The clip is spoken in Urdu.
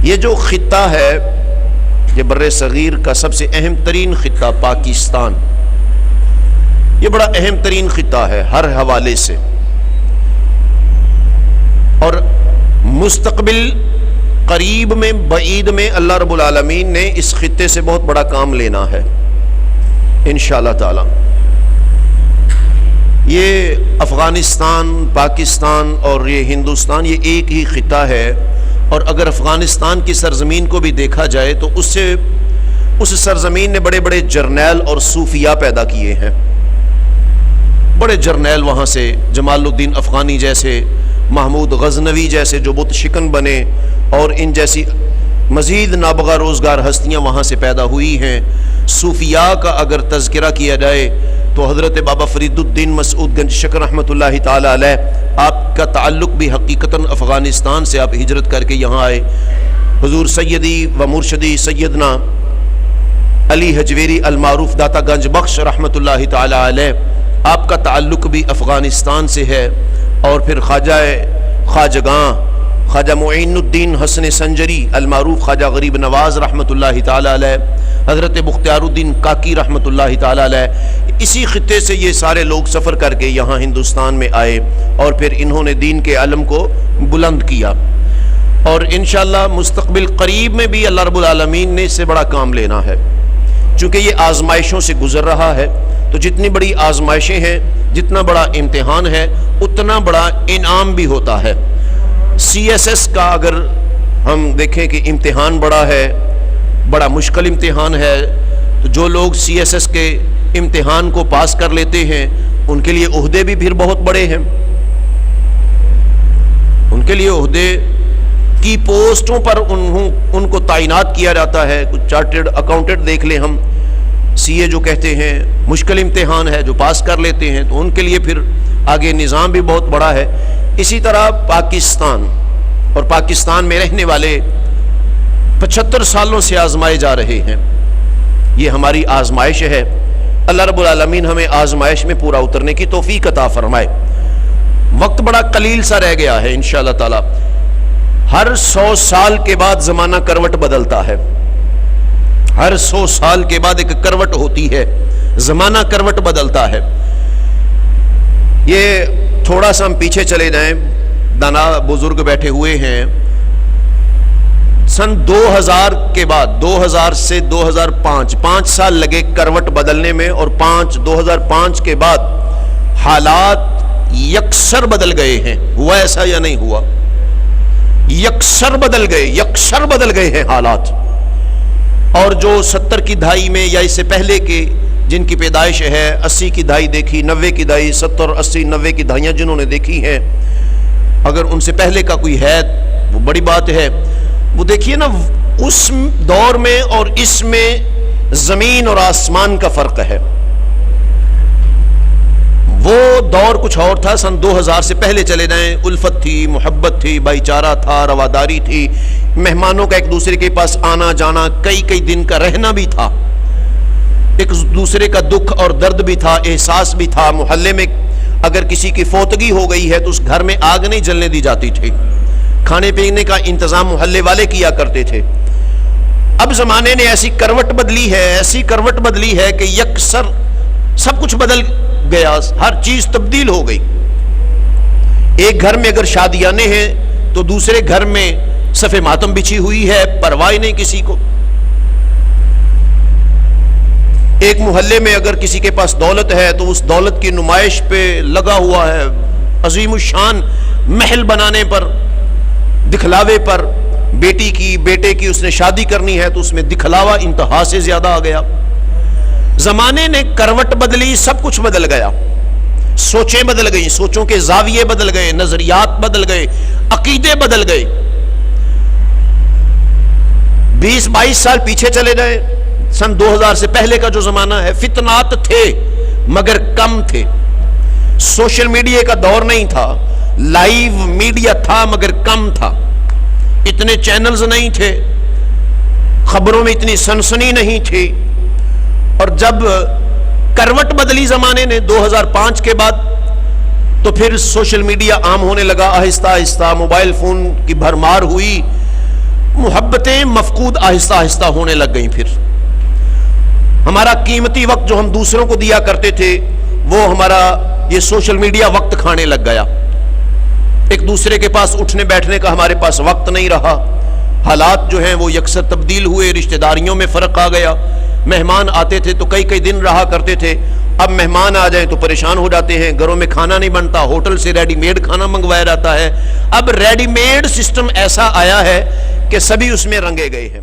یہ جو خطہ ہے یہ بر صغیر کا سب سے اہم ترین خطہ پاکستان، یہ بڑا اہم ترین خطہ ہے ہر حوالے سے، اور مستقبل قریب میں بعید میں اللہ رب العالمین نے اس خطے سے بہت بڑا کام لینا ہے انشاءاللہ تعالی۔ یہ افغانستان، پاکستان اور یہ ہندوستان، یہ ایک ہی خطہ ہے، اور اگر افغانستان کی سرزمین کو بھی دیکھا جائے تو اس سرزمین نے بڑے بڑے جرنیل اور صوفیاء پیدا کیے ہیں، بڑے جرنیل وہاں سے، جمال الدین افغانی جیسے، محمود غزنوی جیسے جو بت شکن بنے، اور ان جیسی مزید نابغہ روزگار ہستیاں وہاں سے پیدا ہوئی ہیں۔ صوفیاء کا اگر تذکرہ کیا جائے تو حضرت بابا فرید الدین مسعود گنج شکر رحمۃ اللہ تعالی علیہ، آپ کا تعلق بھی حقیقتاً افغانستان سے، آپ ہجرت کر کے یہاں آئے۔ حضور سیدی و مرشدی سیدنا علی حجویری المعروف داتا گنج بخش رحمۃ اللہ تعالی علیہ، آپ کا تعلق بھی افغانستان سے ہے۔ اور پھر خواجگاں خواجہ معین الدین حسن سنجری المعروف خواجہ غریب نواز رحمۃ اللہ تعالی علیہ، حضرت بختیار الدین کاکی رحمۃ اللہ تعالی علیہ، اسی خطے سے یہ سارے لوگ سفر کر کے یہاں ہندوستان میں آئے، اور پھر انہوں نے دین کے علم کو بلند کیا، اور انشاءاللہ مستقبل قریب میں بھی اللہ رب العالمین نے اس سے بڑا کام لینا ہے، چونکہ یہ آزمائشوں سے گزر رہا ہے۔ تو جتنی بڑی آزمائشیں ہیں، جتنا بڑا امتحان ہے، اتنا بڑا انعام بھی ہوتا ہے۔ سی ایس ایس کا اگر ہم دیکھیں کہ امتحان بڑا ہے، بڑا مشکل امتحان ہے، تو جو لوگ سی ایس ایس کے امتحان کو پاس کر لیتے ہیں ان کے لیے عہدے بھی پھر بہت بڑے ہیں، ان کے لیے عہدے کی پوسٹوں پر ان کو تعینات کیا جاتا ہے۔ کچھ چارٹرڈ اکاؤنٹنٹ دیکھ لیں ہم، سی اے جو کہتے ہیں، مشکل امتحان ہے، جو پاس کر لیتے ہیں تو ان کے لیے پھر آگے نظام بھی بہت بڑا ہے۔ اسی طرح پاکستان اور پاکستان میں رہنے والے 75 سالوں سے آزمائے جا رہے ہیں، یہ ہماری آزمائش ہے۔ اللہ رب العالمین ہمیں آزمائش میں پورا اترنے کی توفیق عطا فرمائے۔ وقت بڑا قلیل سا رہ گیا ہے انشاءاللہ تعالی۔ ہر 100 سال کے بعد زمانہ کروٹ بدلتا ہے، ہر 100 سال کے بعد ایک کروٹ ہوتی ہے، زمانہ کروٹ بدلتا ہے۔ یہ تھوڑا سا ہم پیچھے چلے جائیں، دانا بزرگ بیٹھے ہوئے ہیں، سن 2000 کے بعد، 2000 سے 2005 5 سال لگے کروٹ بدلنے میں، اور 2005 کے بعد حالات یکسر بدل گئے ہیں۔ ہوا ایسا یا نہیں ہوا؟ یکسر بدل گئے ہیں حالات۔ اور جو 70 کی دہائی میں یا اس سے پہلے کے جن کی پیدائش ہے، 80 کی دہائی دیکھی، 90 کی دہائی، 70 80 90 کی دہائیاں جنہوں نے دیکھی ہیں، اگر ان سے پہلے کا کوئی ہے وہ بڑی بات ہے۔ وہ دیکھیے نا، اس دور میں اور اس میں زمین اور آسمان کا فرق ہے۔ وہ دور کچھ اور تھا، سن 2000 سے پہلے چلے جائیں، الفت تھی، محبت تھی، بھائی چارہ تھا، رواداری تھی، مہمانوں کا ایک دوسرے کے پاس آنا جانا، کئی دن کا رہنا بھی تھا، ایک دوسرے کا دکھ اور درد بھی تھا، احساس بھی تھا۔ محلے میں اگر کسی کی فوتگی ہو گئی ہے تو اس گھر میں آگ نہیں جلنے دی جاتی تھی، کھانے پینے کا انتظام محلے والے کیا کرتے تھے۔ اب زمانے نے ایسی کروٹ بدلی ہے کہ یکسر سب کچھ بدل گیا، ہر چیز تبدیل ہو گئی۔ ایک گھر میں اگر شادیانے ہیں تو دوسرے گھر میں صف ماتم بچھی ہوئی ہے، پرواہ نہیں کسی کو۔ ایک محلے میں اگر کسی کے پاس دولت ہے تو اس دولت کی نمائش پہ لگا ہوا ہے، عظیم الشان محل بنانے پر، دکھلاوے پر۔ بیٹے کی اس نے شادی کرنی ہے تو اس میں دکھلاوا انتہا سے زیادہ آ گیا۔ زمانے نے کروٹ بدلی، سب کچھ بدل گیا، سوچیں بدل گئی، سوچوں کے زاویے بدل گئے، نظریات بدل گئے، عقیدے بدل گئے۔ 20-22 سال پیچھے چلے جائیں، سن 2000 سے پہلے کا جو زمانہ ہے، فتنات تھے مگر کم تھے، سوشل میڈیا کا دور نہیں تھا، لائیو میڈیا تھا مگر کم تھا، اتنے چینلز نہیں تھے، خبروں میں اتنی سنسنی نہیں تھی۔ اور جب کروٹ بدلی زمانے نے 2005 کے بعد، تو پھر سوشل میڈیا عام ہونے لگا، آہستہ آہستہ موبائل فون کی بھرمار ہوئی، محبتیں مفقود آہستہ آہستہ ہونے لگ گئیں. پھر ہمارا قیمتی وقت جو ہم دوسروں کو دیا کرتے تھے وہ ہمارا یہ سوشل میڈیا وقت کھانے لگ گیا. ایک دوسرے کے پاس اٹھنے بیٹھنے کا ہمارے پاس وقت نہیں رہا. حالات جو ہیں وہ یکسر تبدیل ہوئے, رشتہ داریوں میں فرق آ گیا. مہمان آتے تھے تو کئی کئی دن رہا کرتے تھے, اب مہمان آ جائیں تو پریشان ہو جاتے ہیں. گھروں میں کھانا نہیں بنتا, ہوٹل سے ریڈی میڈ کھانا منگوایا جاتا ہے. اب ریڈی میڈ سسٹم ایسا آیا ہے کہ سبھی اس میں رنگے گئے ہیں.